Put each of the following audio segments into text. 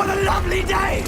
What a lovely day!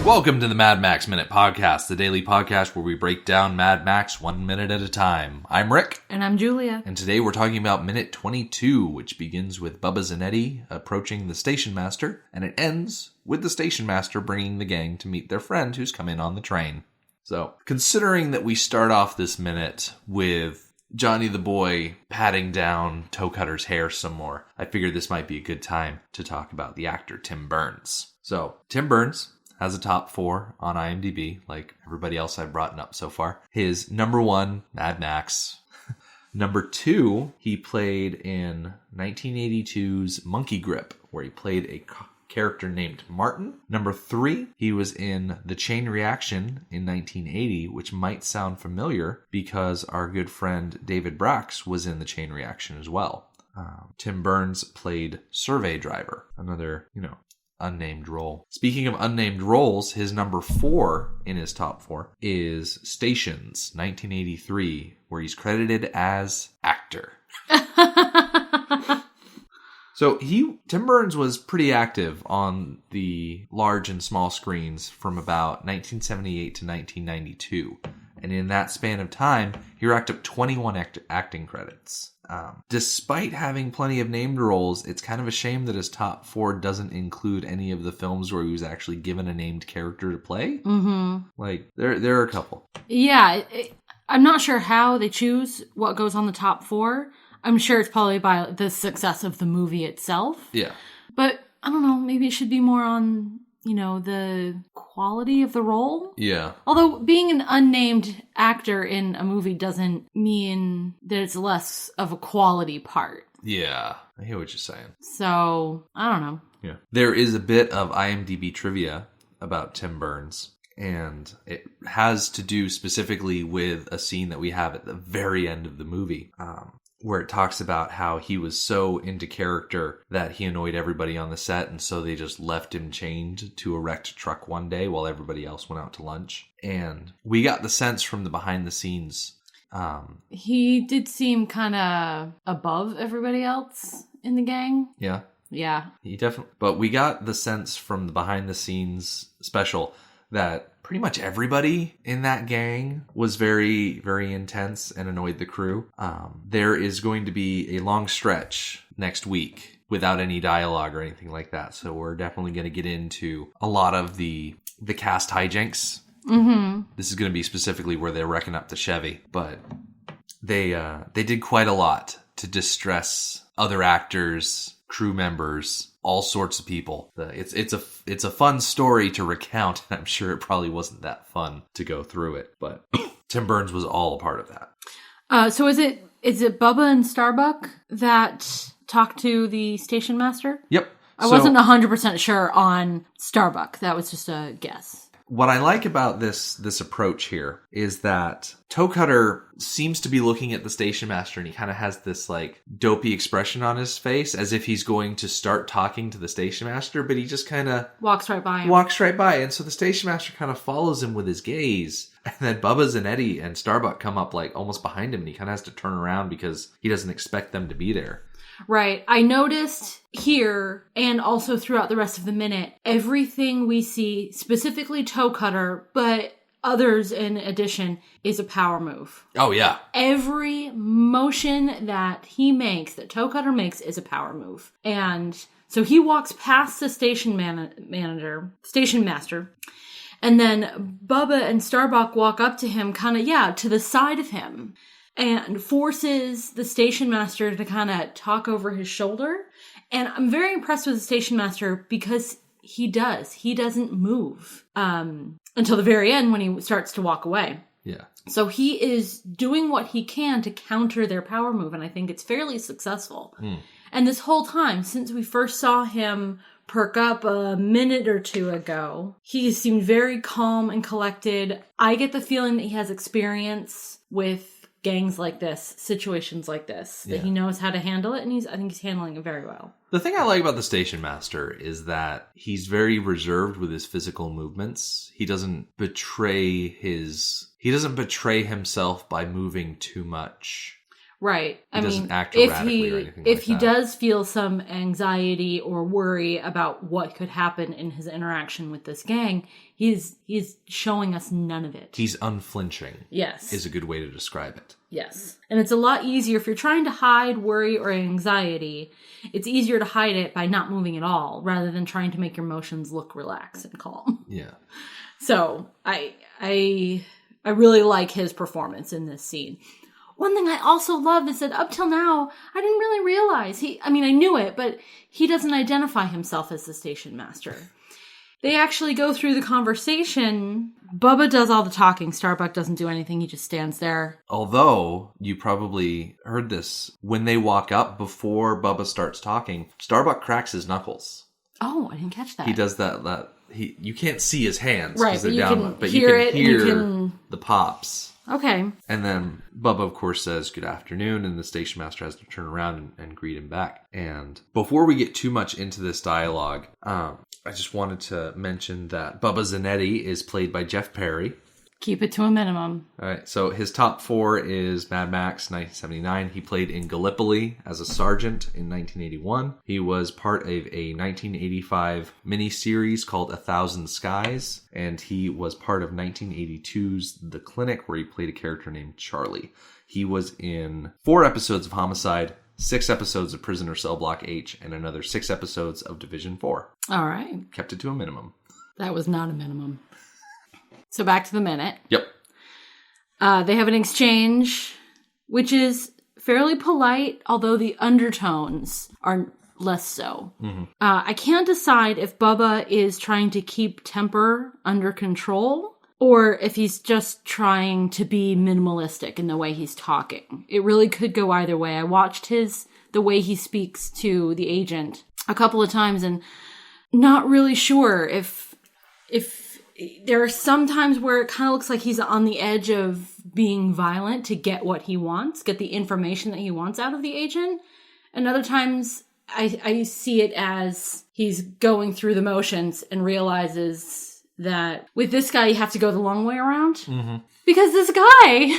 Welcome to the Mad Max Minute Podcast, the daily podcast where we break down Mad Max 1 minute at a time. I'm Rick. And I'm Julia. And today we're talking about minute 22, which begins with Bubba Zanetti approaching the station master, and it ends with the station master bringing the gang to meet their friend who's come in on the train. So, considering that we start off this minute with Johnny the Boy patting down Toe Cutter's hair some more, I figured this might be a good time to talk about the actor Tim Burns. So, Tim Burns has a top 4 on IMDb, like everybody else I've brought up so far. His number 1, Mad Max. Number 2, he played in 1982's Monkey Grip, where he played a character named Martin. Number 3, he was in The Chain Reaction in 1980, which might sound familiar because our good friend David Brax was in The Chain Reaction as well. Tim Burns played Survey Driver, another, unnamed role. Speaking of unnamed roles, his number 4 in his top 4 is Stations, 1983, where he's credited as actor. So Tim Burns was pretty active on the large and small screens from about 1978 to 1992. And in that span of time, he racked up 21 acting credits. Despite having plenty of named roles, it's kind of a shame that his top 4 doesn't include any of the films where he was actually given a named character to play. Mm-hmm. Like, there are a couple. Yeah, I'm not sure how they choose what goes on the top 4. I'm sure it's probably by the success of the movie itself. Yeah. But, I don't know, maybe it should be more on, the quality of the role. Yeah. Although being an unnamed actor in a movie doesn't mean that it's less of a quality part. Yeah, I hear what you're saying. So, I don't know. Yeah. There is a bit of IMDb trivia about Tim Burns, and it has to do specifically with a scene that we have at the very end of the movie, where it talks about how he was so into character that he annoyed everybody on the set, and so they just left him chained to a wrecked truck one day while everybody else went out to lunch. And we got the sense from the behind the scenes. He did seem kind of above everybody else in the gang. Yeah. Yeah. He definitely. But we got the sense from the behind the scenes special that pretty much everybody in that gang was very, very intense and annoyed the crew. There is going to be a long stretch next week without any dialogue or anything like that. So we're definitely going to get into a lot of the cast hijinks. Mm-hmm. This is going to be specifically where they're wrecking up the Chevy, but they did quite a lot to distress other actors, crew members, all sorts of people. It's a fun story to recount, and I'm sure it probably wasn't that fun to go through it, but Tim Burns was all a part of that. So is it Bubba and Starbuck that talked to the station master? Yep. I wasn't 100% sure on Starbuck. That was just a guess. What I like about this approach here is that Toe Cutter seems to be looking at the station master, and he kind of has this like dopey expression on his face as if he's going to start talking to the station master, but he just kind of walks right by him. And so the station master kind of follows him with his gaze, and then Bubba Zanetti and Starbuck come up like almost behind him, and he kind of has to turn around because he doesn't expect them to be there. Right. I noticed here, and also throughout the rest of the minute, everything we see, specifically Toe Cutter, but others in addition, is a power move. Oh, yeah. Every motion that he makes, that Toe Cutter makes, is a power move. And so he walks past the station master, and then Bubba and Starbuck walk up to him, to the side of him, and forces the station master to kind of talk over his shoulder. And I'm very impressed with the station master because he doesn't move until the very end when he starts to walk away. Yeah. So he is doing what he can to counter their power move, and I think it's fairly successful. And this whole time, since we first saw him perk up a minute or two ago, he seemed very calm and collected. I get the feeling that he has experience with gangs like this, situations like this, that Yeah. he knows how to handle it, and I think he's handling it very well. The thing I like about the station master is that he's very reserved with his physical movements. He doesn't betray himself by moving too much. Right. He doesn't act erratically or anything if like he that. does feel some anxiety or worry about what could happen in his interaction with this gang, he's showing us none of it. He's unflinching. Yes. Is a good way to describe it. Yes. And it's a lot easier if you're trying to hide worry or anxiety. It's easier to hide it by not moving at all rather than trying to make your emotions look relaxed and calm. Yeah. So I really like his performance in this scene. One thing I also love is that up till now, I didn't really realize I knew it, but he doesn't identify himself as the station master. They actually go through the conversation. Bubba does all the talking. Starbuck doesn't do anything. He just stands there. Although, you probably heard this, when they walk up before Bubba starts talking, Starbuck cracks his knuckles. Oh, I didn't catch that. He does that. You can't see his hands right, because they're but you down, can but hear you it. can hear And you can... the pops. Okay. And then Bubba, of course, says good afternoon, and the station master has to turn around and greet him back. And before we get too much into this dialogue, I just wanted to mention that Bubba Zanetti is played by Jeff Perry. Keep it to a minimum. All right, so his top 4 is Mad Max, 1979. He played in Gallipoli as a sergeant in 1981. He was part of a 1985 miniseries called A Thousand Skies, and he was part of 1982's The Clinic, where he played a character named Charlie. He was in 4 episodes of Homicide, 6 episodes of Prisoner Cell Block H, and another 6 episodes of Division 4. All right. Kept it to a minimum. That was not a minimum. So back to the minute. Yep. They have an exchange, which is fairly polite, although the undertones are less so. Mm-hmm. I can't decide if Bubba is trying to keep temper under control or if he's just trying to be minimalistic in the way he's talking. It really could go either way. I watched the way he speaks to the agent a couple of times and not really sure if there are some times where it kind of looks like he's on the edge of being violent to get what he wants, get the information that he wants out of the agent. And other times I see it as he's going through the motions and realizes that with this guy, you have to go the long way around. Mm-hmm. Because this guy,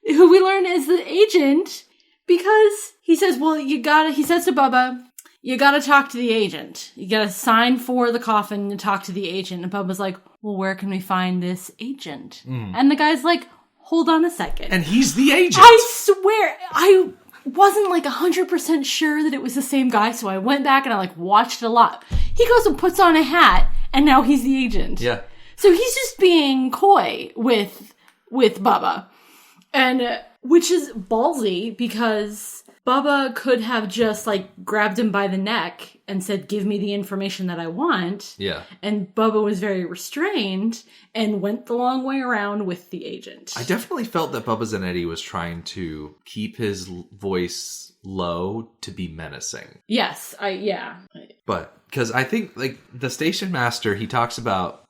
who we learn is the agent, because he says, he says to Bubba, you gotta talk to the agent. You gotta sign for the coffin and talk to the agent. And Bubba's like, well, where can we find this agent? And the guy's like, hold on a second. And he's the agent. I swear, I wasn't 100% sure that it was the same guy, so I went back and I watched it a lot. He goes and puts on a hat, and now he's the agent. Yeah. So he's just being coy with Bubba. And which is ballsy because Bubba could have just grabbed him by the neck and said, give me the information that I want. Yeah. And Bubba was very restrained and went the long way around with the agent. I definitely felt that Bubba Zanetti was trying to keep his voice low to be menacing. Yes, yeah. But, because I think, the station master, he talks about,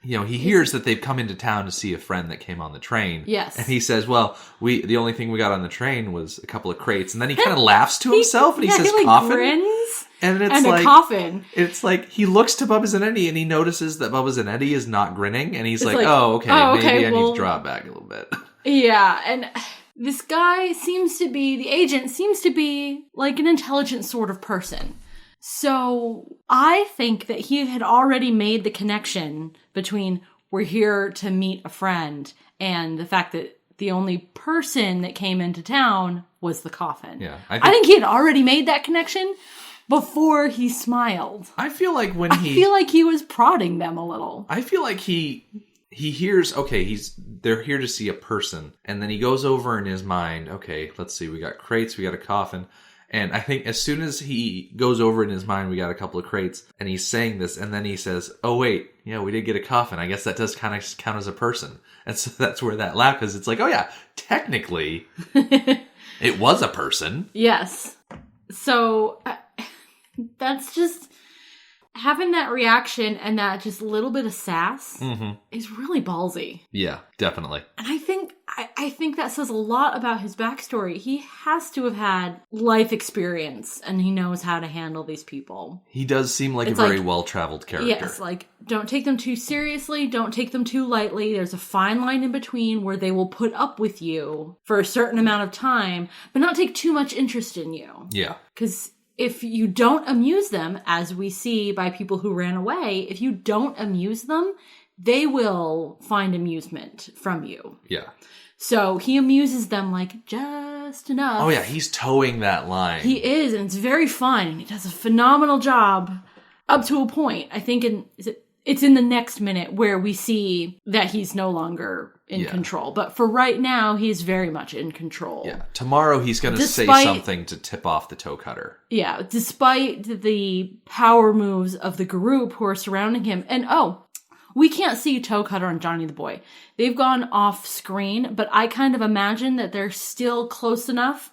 he hears that they've come into town to see a friend that came on the train. Yes. And he says, well, the only thing we got on the train was a couple of crates. And then he kind of laughs to himself and he says, he coffin. grins and it's and a coffin. It's he looks to Bubba Zanetti and he notices that Bubba Zanetti is not grinning. And he's It's oh, okay, maybe I need to draw it back a little bit. Yeah, and this guy the agent seems to be an intelligent sort of person. So I think that he had already made the connection between we're here to meet a friend and the fact that the only person that came into town was the coffin. Yeah, I think he had already made that connection before he smiled. I feel like I feel like he was prodding them a little. I feel like he hears, okay, they're here to see a person. And then he goes over in his mind, okay, let's see, we got crates, we got a coffin. And I think as soon as he goes over in his mind, we got a couple of crates, and he's saying this, and then he says, oh, wait, we did get a coffin. I guess that does kind of count as a person. And so that's where that laugh, because it's oh, yeah, technically, it was a person. Yes. So that's just... having that reaction and that just little bit of sass is really ballsy. Yeah, definitely. And I think that says a lot about his backstory. He has to have had life experience and he knows how to handle these people. He does seem like It's a very like- well-traveled character. Yes, like, don't take them too seriously, don't take them too lightly. There's a fine line in between where they will put up with you for a certain amount of time, but not take too much interest in you. Yeah. Because if you don't amuse them, as we see by people who ran away, if you don't amuse them, they will find amusement from you. Yeah. So he amuses them like just enough. Oh yeah, he's towing that line. He is, and it's very fun. And he does a phenomenal job up to a point. I think it's in the next minute where we see that he's no longer in control. But for right now, he's very much in control. Yeah. Tomorrow he's going to say something to tip off the toe cutter. Yeah, despite the power moves of the group who are surrounding him. And we can't see Toe Cutter and Johnny the Boy. They've gone off screen, but I kind of imagine that they're still close enough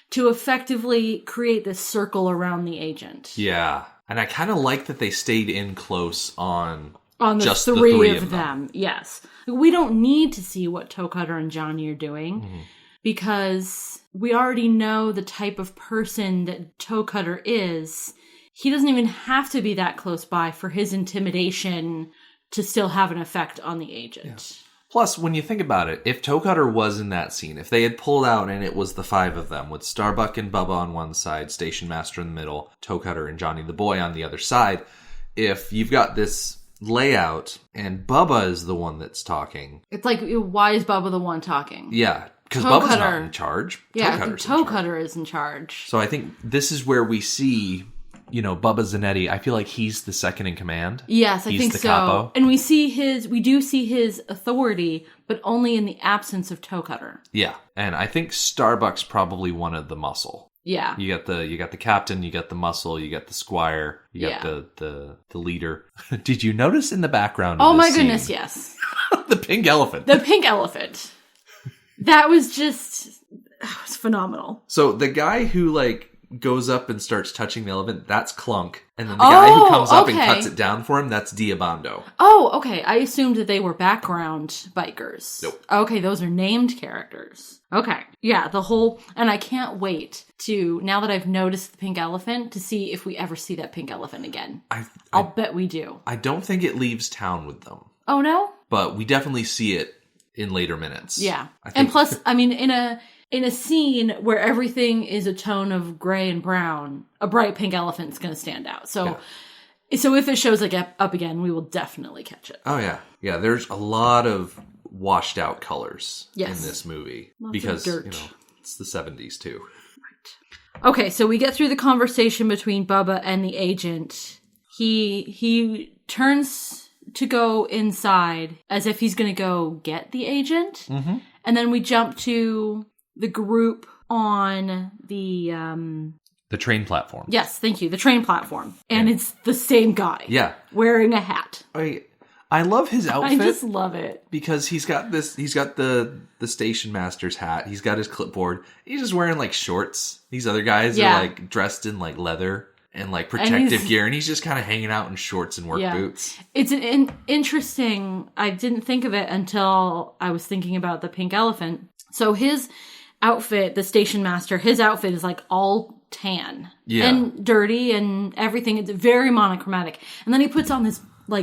to effectively create this circle around the agent. Yeah. And I kind of like that they stayed in close on the just three the three of them. Yes. We don't need to see what Toe Cutter and Johnny are doing because we already know the type of person that Toe Cutter is. He doesn't even have to be that close by for his intimidation to still have an effect on the agent. Yeah. Plus, when you think about it, if Toe Cutter was in that scene, if they had pulled out and it was the five of them, with Starbuck and Bubba on one side, Station Master in the middle, Toe Cutter and Johnny the Boy on the other side, if you've got this layout and Bubba is the one that's talking... It's like, why is Bubba the one talking? Yeah, because Bubba's not in charge. Yeah, Toe Cutter is in charge. So I think this is where we see... Bubba Zanetti, I feel like he's the second in command. Yes, I think the so. capo. And we do see his authority, but only in the absence of Toe Cutter. Yeah, and I think Starbuck's probably wanted the muscle. Yeah. You got the captain, you got the muscle, you got the squire, you got the leader. Did you notice in the background of Oh my this goodness, scene, yes. the pink elephant. The pink elephant. That was just it was phenomenal. So the guy who goes up and starts touching the elephant, that's Clunk. And then the guy who comes up and cuts it down for him, that's Diabando. Oh, okay. I assumed that they were background bikers. Nope. Okay, those are named characters. Okay. Yeah, and I can't wait to, now that I've noticed the pink elephant, to see if we ever see that pink elephant again. I'll bet we do. I don't think it leaves town with them. Oh, no? But we definitely see it in later minutes. Yeah. And plus, I mean, in a scene where everything is a tone of gray and brown, a bright pink elephant is going to stand out. So if it shows up again, we will definitely catch it. Oh, yeah. Yeah, there's a lot of washed out colors in Yes. this movie. Lots because, of dirt. it's the 70s too. Right. Okay, so we get through the conversation between Bubba and the agent. He turns to go inside as if he's going to go get the agent. Mm-hmm. And then we jump to the group on the train platform. Yes, thank you. The train platform. And it's the same guy. Yeah. Wearing a hat. I love his outfit. I just love it. Because he's got the station master's hat. He's got his clipboard. He's just wearing shorts. These other guys are dressed in leather and protective gear, and he's just kind of hanging out in shorts and work boots. It's an interesting, I didn't think of it until I was thinking about the pink elephant. So his outfit, the station master, his outfit is all tan and dirty and everything. It's very monochromatic. And then he puts on this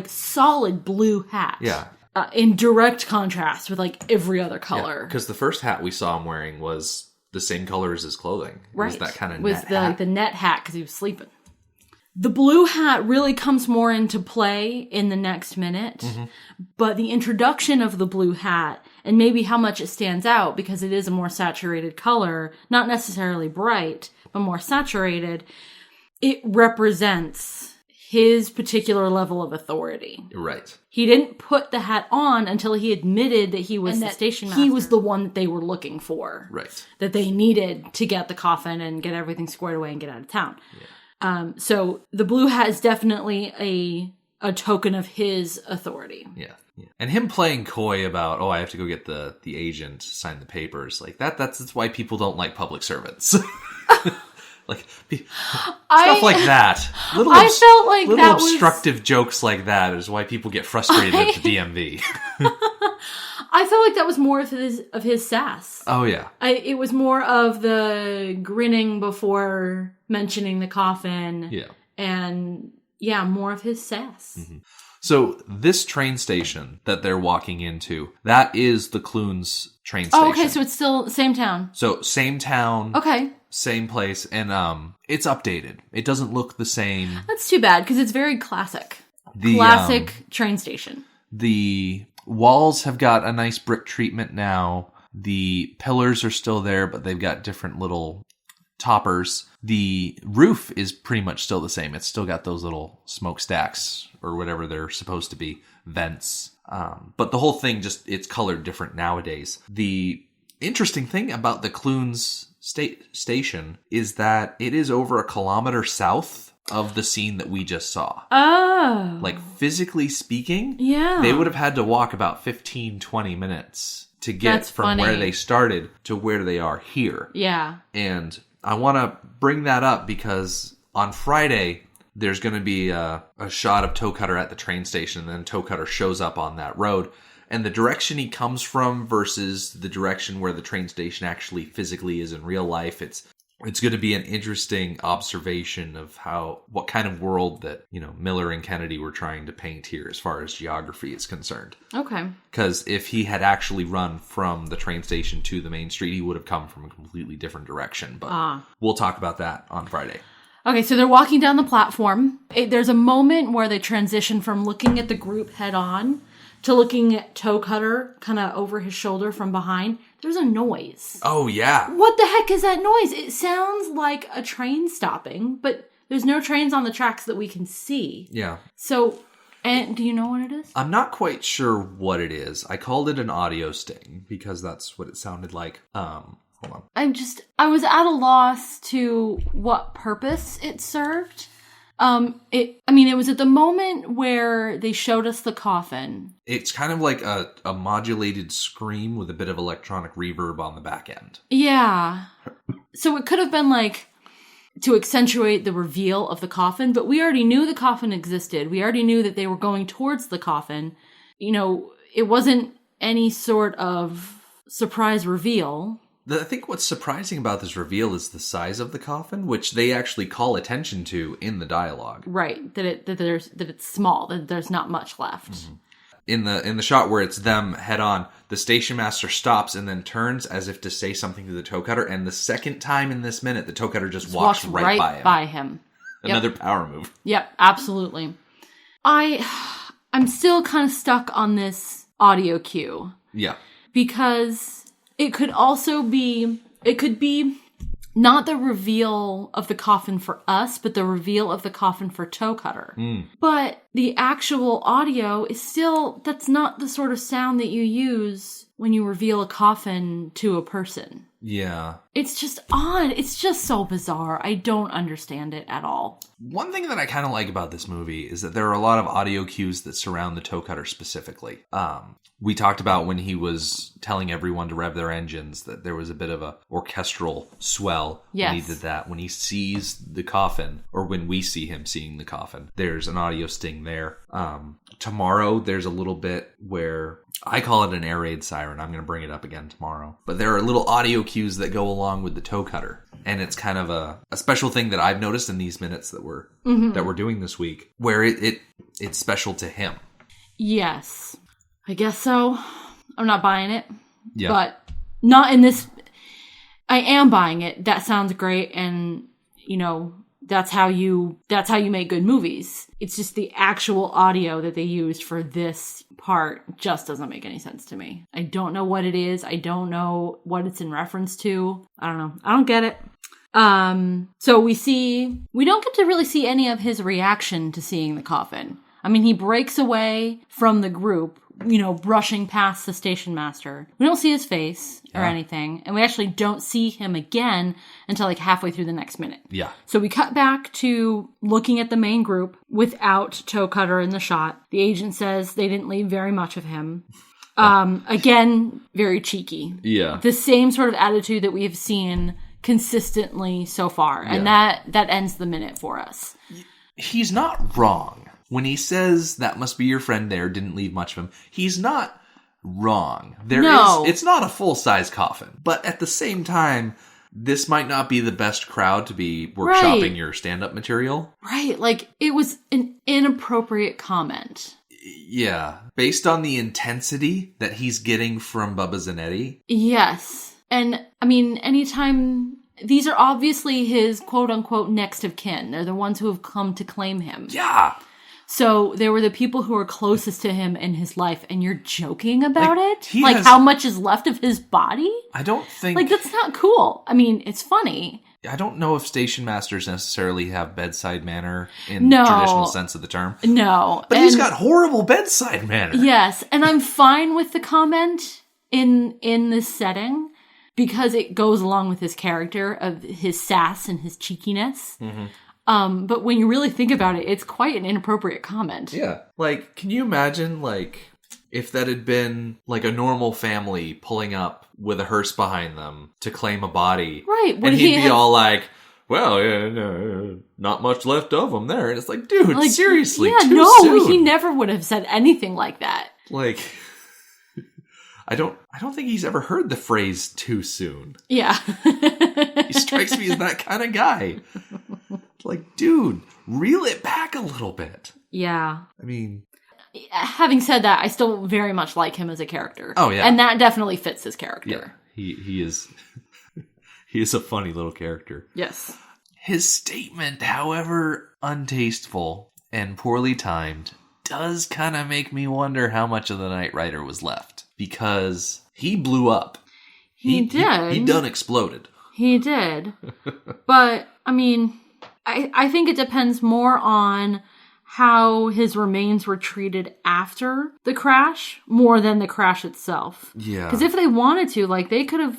solid blue hat. Yeah. In direct contrast with every other color. Because the first hat we saw him wearing was the same color as his clothing. It was that kind of was net hat. the net hat because he was sleeping. The blue hat really comes more into play in the next minute, but the introduction of the blue hat and maybe how much it stands out because it is a more saturated color, not necessarily bright, but more saturated, it represents his particular level of authority. Right. He didn't put the hat on until he admitted that he was the station master. He was the one that they were looking for. Right. That they needed to get the coffin and get everything squared away and get out of town. Yeah. So the blue hat is definitely a token of his authority. Yeah. And him playing coy about, I have to go get the agent to sign the papers. That's why people don't like public servants. Like stuff like that. I felt like little that was obstructive jokes like that is why people get frustrated at the DMV. I felt like that was more of his sass. Oh yeah. It was more of the grinning before mentioning the coffin. Yeah. And yeah, more of his sass. Mm-hmm. So this train station that they're walking into, that is the Clunes train station. Oh, okay, so it's still same town. So same town. Okay. Same place, and it's updated. It doesn't look the same. That's too bad, because it's very classic. Classic train station. The walls have got a nice brick treatment now. The pillars are still there, but they've got different little toppers. The roof is pretty much still the same. It's still got those little smokestacks or whatever they're supposed to be, vents. But the whole thing it's colored different nowadays. The interesting thing about the Clunes station is that it is over 1 kilometer south of the scene that we just saw. Oh. Like physically speaking, yeah, they would have had to walk about 15-20 minutes to get from where they started to where they are here. Yeah. And I want to bring that up because on Friday, there's going to be a shot of Toe Cutter at the train station, and then Toe Cutter shows up on that road. And the direction he comes from versus the direction where the train station actually physically is in real life, it's going to be an interesting observation of what kind of world that, Miller and Kennedy were trying to paint here as far as geography is concerned. Okay. Because if he had actually run from the train station to the main street, he would have come from a completely different direction. But we'll talk about that on Friday. Okay, so they're walking down the platform. There's a moment where they transition from looking at the group head on to looking at Toe Cutter kind of over his shoulder from behind. There's a noise. Oh, yeah. What the heck is that noise? It sounds like a train stopping, but there's no trains on the tracks that we can see. Yeah. So, and do you know what it is? I'm not quite sure what it is. I called it an audio sting because that's what it sounded like. Hold on. I was at a loss to what purpose it served. It was at the moment where they showed us the coffin. It's kind of like a modulated scream with a bit of electronic reverb on the back end. Yeah. So it could have been like to accentuate the reveal of the coffin, but we already knew the coffin existed. We already knew that they were going towards the coffin. It wasn't any sort of surprise reveal. I think what's surprising about this reveal is the size of the coffin, which they actually call attention to in the dialogue. Right, that it's small, that there's not much left. Mm-hmm. In the shot where it's them head on, the station master stops and then turns as if to say something to the Toe Cutter, and the second time in this minute, the Toe Cutter just walks right by him. Another power move. Yep, absolutely. I'm still kind of stuck on this audio cue. Yeah. Because it could be not the reveal of the coffin for us, but the reveal of the coffin for Toe Cutter. But the actual audio is still, that's not the sort of sound that you use when you reveal a coffin to a person. Yeah. It's just odd. It's just so bizarre. I don't understand it at all. One thing that I kind of like about this movie is that there are a lot of audio cues that surround the Toe Cutter specifically. We talked about when he was telling everyone to rev their engines that there was a bit of a orchestral swell when he did that. When he sees the coffin, or when we see him seeing the coffin, there's an audio sting there. Tomorrow, there's a little bit where I call it an air raid siren. I'm going to bring it up again tomorrow. But there are little audio cues that go along with the Toe Cutter. And it's kind of a special thing that I've noticed in these minutes that we're doing this week, where it's special to him. Yes. I guess so. I'm not buying it. Yeah. But not in this. I am buying it. That sounds great. And, that's how you make good movies. It's just the actual audio that they used for this part just doesn't make any sense to me. I don't know what it is. I don't know what it's in reference to. I don't know. I don't get it. So we don't get to really see any of his reaction to seeing the coffin. I mean, he breaks away from the group, brushing past the station master. We don't see his face or anything, and we actually don't see him again until like halfway through the next minute. Yeah. So we cut back to looking at the main group without Toe Cutter in the shot. The agent says they didn't leave very much of him. Again, very cheeky. Yeah. The same sort of attitude that we have seen consistently so far. And that ends the minute for us. He's not wrong. When he says that must be your friend there, didn't leave much of him, he's not wrong. It's not a full-size coffin. But at the same time, this might not be the best crowd to be workshopping your stand-up material. Right. Like, it was an inappropriate comment. Yeah. Based on the intensity that he's getting from Bubba Zanetti. Yes. And, I mean, anytime... These are obviously his quote-unquote next of kin. They're the ones who have come to claim him. Yeah. So they were the people who are closest to him in his life, and you're joking about it? Like, how much is left of his body? I don't think... Like, that's not cool. I mean, it's funny. I don't know if station masters necessarily have bedside manner in the traditional sense of the term. No. But he's got horrible bedside manner. Yes, and I'm fine with the comment in this setting because it goes along with his character of his sass and his cheekiness. Mm-hmm. But when you really think about it, it's quite an inappropriate comment. Yeah. Like, can you imagine, like, if that had been, like, a normal family pulling up with a hearse behind them to claim a body? Right. And he'd be all like, well, no, not much left of them there. And it's like, dude, like, seriously, too soon. He never would have said anything like that. Like... I don't think he's ever heard the phrase too soon. Yeah. He strikes me as that kind of guy. Like, dude, reel it back a little bit. Yeah. I mean... Having said that, I still very much like him as a character. Oh, yeah. And that definitely fits his character. Yeah, he is... he is a funny little character. Yes. His statement, however untasteful and poorly timed, does kind of make me wonder how much of the Nightrider was left. Because he blew up. He did. He done exploded. He did. But, I mean, I think it depends more on how his remains were treated after the crash more than the crash itself. Yeah. Because if they wanted to, like, they could have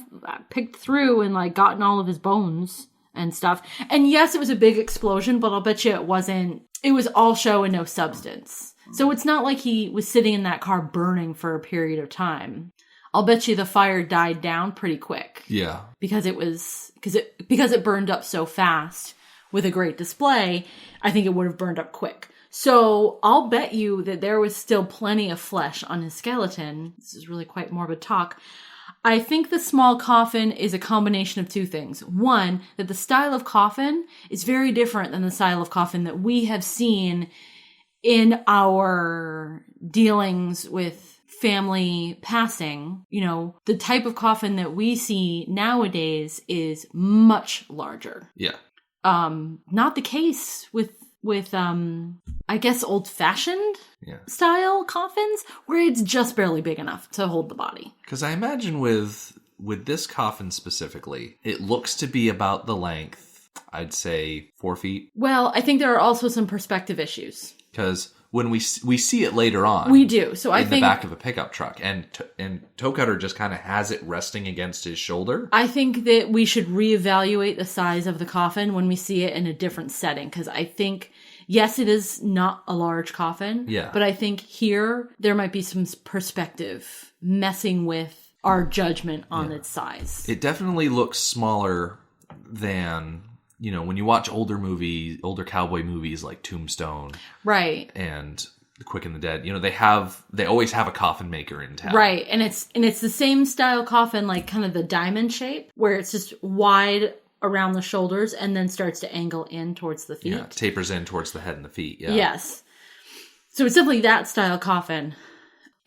picked through and, like, gotten all of his bones and stuff. And yes, it was a big explosion, but I'll bet you it wasn't. It was all show and no substance. So it's not like he was sitting in that car burning for a period of time. I'll bet you the fire died down pretty quick. Yeah. Because it burned up so fast with a great display, I think it would have burned up quick. So I'll bet you that there was still plenty of flesh on his skeleton. This is really quite morbid talk. I think the small coffin is a combination of two things. One, that the style of coffin is very different than the style of coffin that we have seen in our dealings with family passing. You know, the type of coffin that we see nowadays is much larger. Yeah. Not the case with I guess old-fashioned style coffins where it's just barely big enough to hold the body. Because I imagine with this coffin specifically, it looks to be about the length, I'd say 4 feet. Well, I think there are also some perspective issues. Because when we see it later on, we do. So I think in the back of a pickup truck, and Toe Cutter just kind of has it resting against his shoulder. I think that we should reevaluate the size of the coffin when we see it in a different setting. Because I think, yes, it is not a large coffin. Yeah. But I think here there might be some perspective messing with our judgment on its size. It definitely looks smaller than. You know, when you watch older cowboy movies like Tombstone, right, and The Quick and the Dead, you know, they always have a coffin maker in town, right, and it's the same style coffin, like kind of the diamond shape, where it's just wide around the shoulders and then starts to angle in towards the feet. Yeah, tapers in towards the head and the feet. Yeah, yes. So it's definitely that style coffin.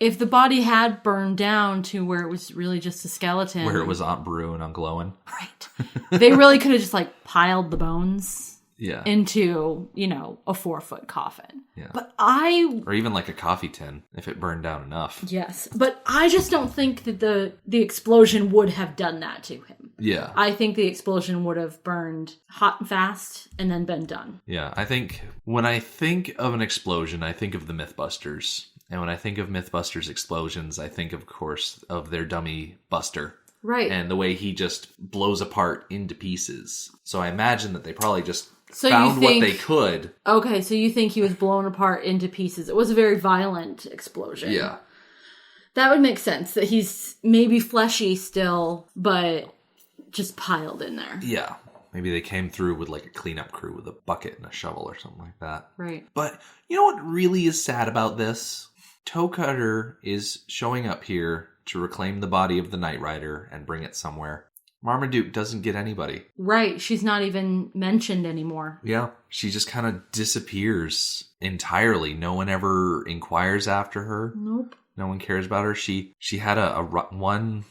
If the body had burned down to where it was really just a skeleton. Where it was Aunt Beru and Uncle Owen. Right. They really could have just like piled the bones Yeah. into, you know, a 4-foot coffin. Yeah. But or even like a coffee tin if it burned down enough. Yes. But I just don't think that the explosion would have done that to him. Yeah. I think the explosion would have burned hot and fast and then been done. Yeah. I think when I think of an explosion, I think of the Mythbusters. And when I think of Mythbusters explosions, I think, of course, of their dummy Buster. Right. And the way he just blows apart into pieces. So I imagine that they probably just found what they could. Okay, so you think he was blown apart into pieces. It was a very violent explosion. Yeah. That would make sense, that he's maybe fleshy still, but just piled in there. Yeah. Maybe they came through with like a cleanup crew with a bucket and a shovel or something like that. Right. But you know what really is sad about this? Toe Cutter is showing up here to reclaim the body of the Nightrider and bring it somewhere. Marmaduke doesn't get anybody. Right. She's not even mentioned anymore. Yeah. She just kind of disappears entirely. No one ever inquires after her. Nope. No one cares about her. She had one,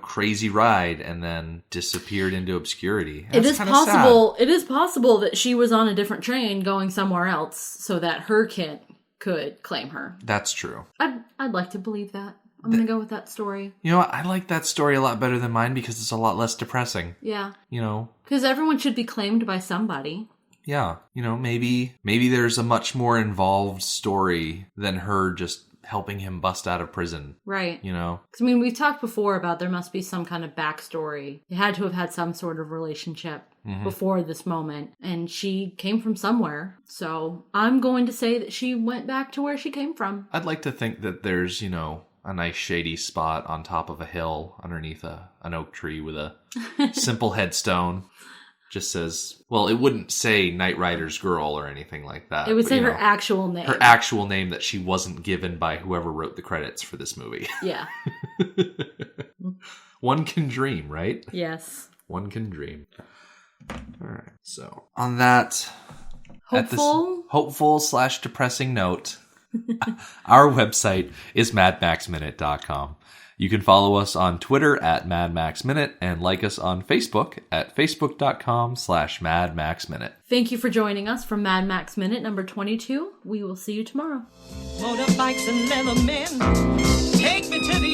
crazy ride and then disappeared into obscurity. It is possible. Sad. It is possible that she was on a different train going somewhere else so that her kid could claim her. That's true. I'd like to believe that. I'm going to go with that story. You know what? I like that story a lot better than mine because it's a lot less depressing. Yeah. Because everyone should be claimed by somebody. Yeah. Maybe there's a much more involved story than her just helping him bust out of prison. Right. Because, we've talked before about there must be some kind of backstory. They had to have had some sort of relationship before this moment. And she came from somewhere. So I'm going to say that she went back to where she came from. I'd like to think that there's, a nice shady spot on top of a hill underneath an oak tree with a simple headstone. Just says, well, it wouldn't say Nightrider's girl or anything like that. It would say her actual name. Her actual name that she wasn't given by whoever wrote the credits for this movie. Yeah. One can dream, right? Yes. One can dream. All right. So on that hopeful/depressing note, our website is madmaxminute.com. You can follow us on Twitter at MadMaxMinute and like us on Facebook at facebook.com/MadMaxMinute. Thank you for joining us for Mad Max Minute number 22. We will see you tomorrow. Motorbikes and leather men, take me to the